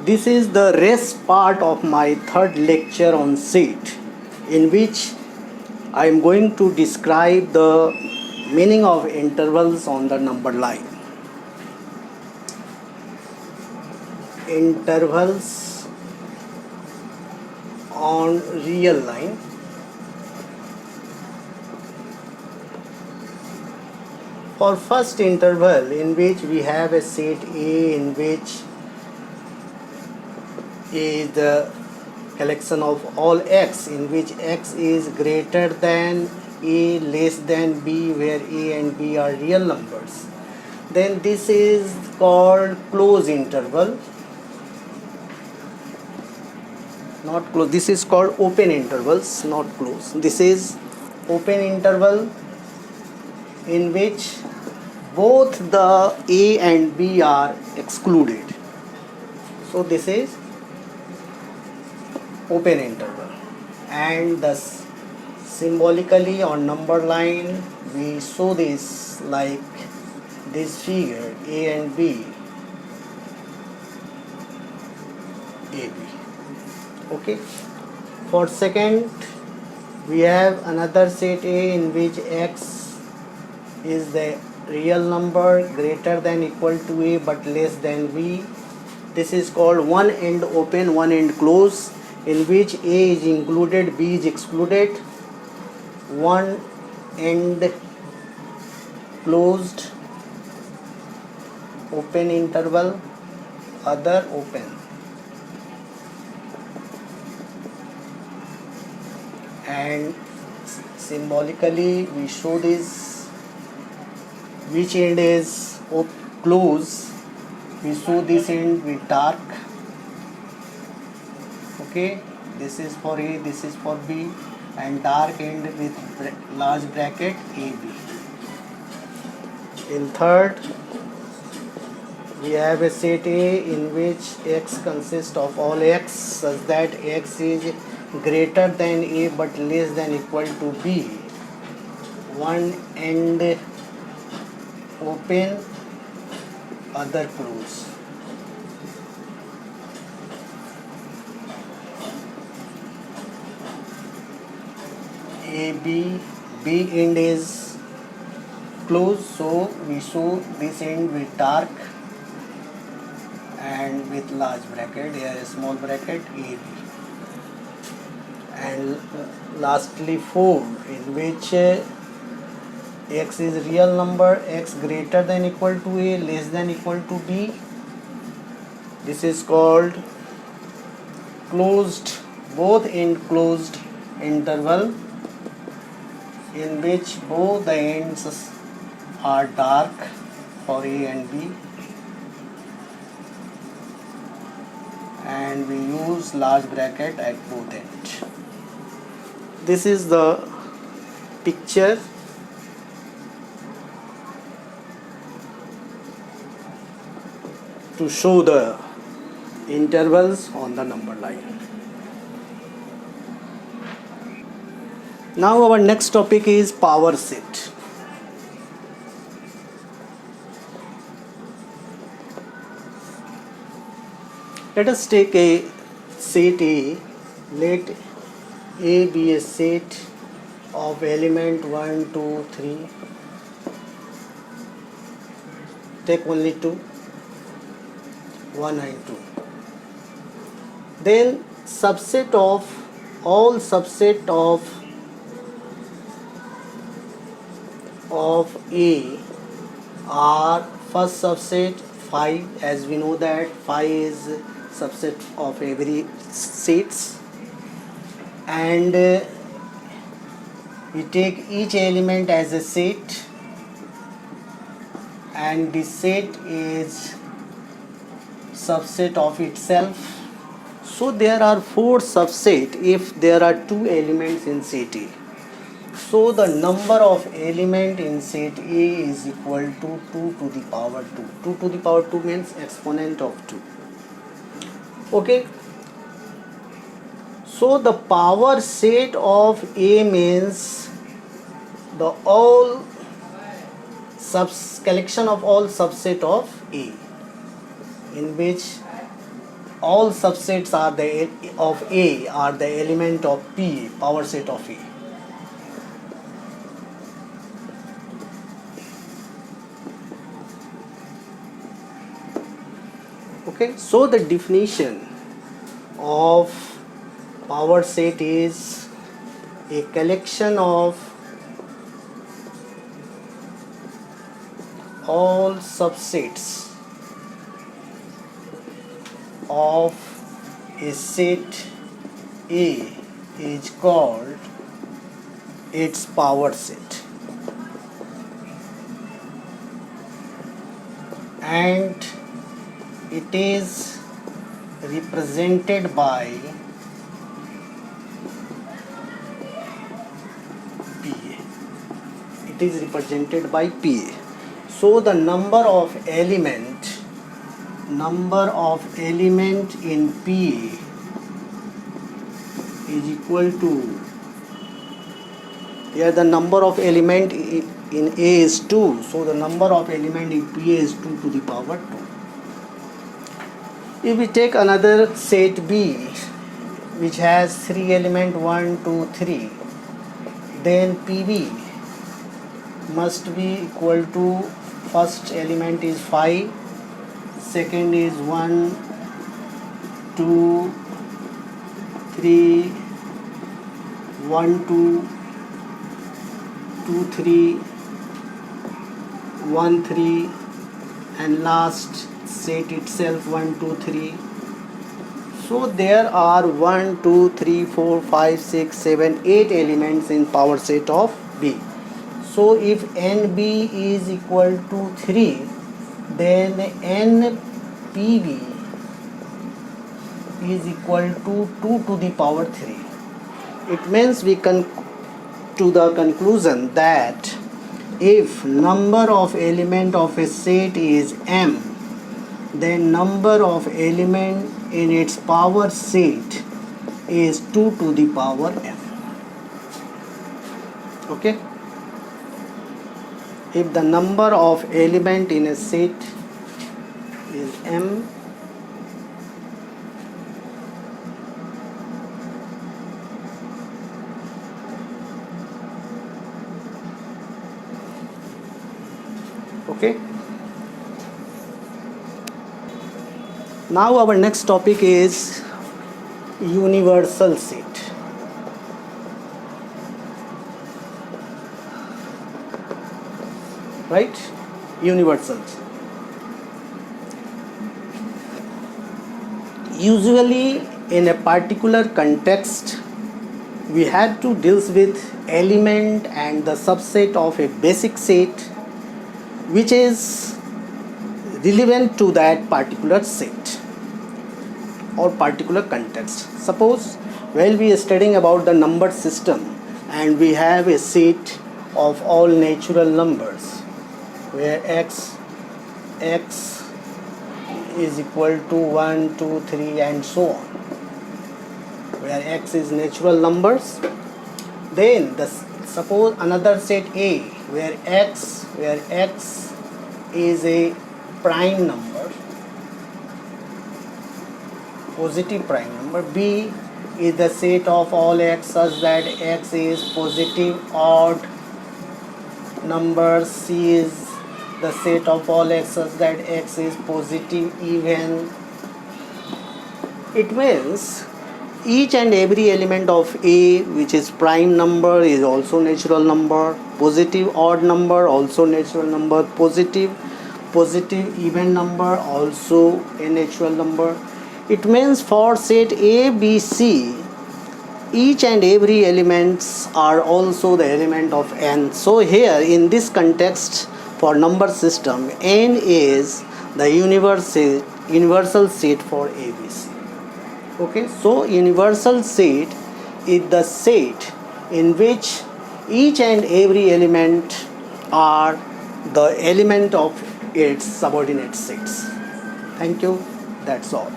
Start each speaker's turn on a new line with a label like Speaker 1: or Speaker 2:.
Speaker 1: This is the rest part of my third lecture on set, in which I am going to describe the meaning of intervals on the number line. Intervals on real line. For first interval, in which we have a set A, in which is the collection of all x, in which x is greater than a, less than b, where a and b are real numbers, then this is called closed interval. Not close, this is called open intervals, not close. This is open interval in which both the a and b are excluded. So this is open interval, and thus symbolically on number line we show this like this figure, a and b, ab. Okay. For second, we have another set A in which x is the real number greater than equal to a but less than b. This is called one end open, one end close, in which a is included, b is excluded. One end closed, open interval, other open. And symbolically we show this, which end is close, we show this end with dark. Okay, this is for a, this is for b, and dark end with large bracket ab. In third, we have a set A in which x consists of all x such that x is greater than a but less than equal to b. One end open, other close. AB, B end is closed, so we show this end with dark and with large bracket, here a small bracket AB. And lastly 4, in which x is real number, x greater than equal to a, less than equal to b. This is called closed, both end closed interval, in which both the ends are dark for a and b, and we use large bracket at both ends. This is the picture to show the intervals on the number line. Now our next topic is power set. Let us take a set A. Let A be a set of element 1, 2, 3. Take only 2, 1 and 2. Then subset of all subset of A are first subset 5, as we know that 5 is subset of every sets, and we take each element as a set, and this set is subset of itself. So there are 4 subset if there are 2 elements in set A. So the number of element in set A is equal to 2 to the power 2. 2 to the power 2 means exponent of 2. Okay. So the power set of A means the all collection of all subset of A, in which all subsets are of A are the element of P, power set of A. Okay, so the definition of power set is a collection of all subsets of a set A is called its power set, and it is represented by PA. It is represented by PA. So the number of element in PA is equal to, here the number of element in A is 2, so the number of element in PA is 2 to the power 2. If we take another set B which has 3 element 1, 2, 3, then PB must be equal to, first element is 5, second is 1, 2, 3, 1, 2, 2, 3, 1, 3, and last set itself 1, 2, 3. So there are 1, 2, 3, 4, 5, 6, 7, 8 elements in power set of B. So if NB is equal to 3, then NPB is equal to 2 to the power 3. It means we can to the conclusion that if number of element of a set is M, then number of element in its power set is 2 to the power M. Okay? If the number of element in a set is M, okay. Now our next topic is universal set. Right? Universals. Usually in a particular context we have to deal with element and the subset of a basic set which is relevant to that particular set or particular context. Suppose while we are studying about the number system and we have a set of all natural numbers where x is equal to 1, 2, 3 and so on, where x is natural numbers, then suppose another set A where x is a prime number, positive prime number. B is the set of all x such that x is positive odd number. C is the set of all x such that x is positive even. It means each and every element of A which is prime number is also natural number, positive odd number also natural number, positive even number also a natural number. It means for set A, B, C, each and every elements are also the element of n. So here in this context for number system, n is the universal set for ABC. Okay, so universal set is the set in which each and every element are the element of its subordinate sets. Thank you. That's all.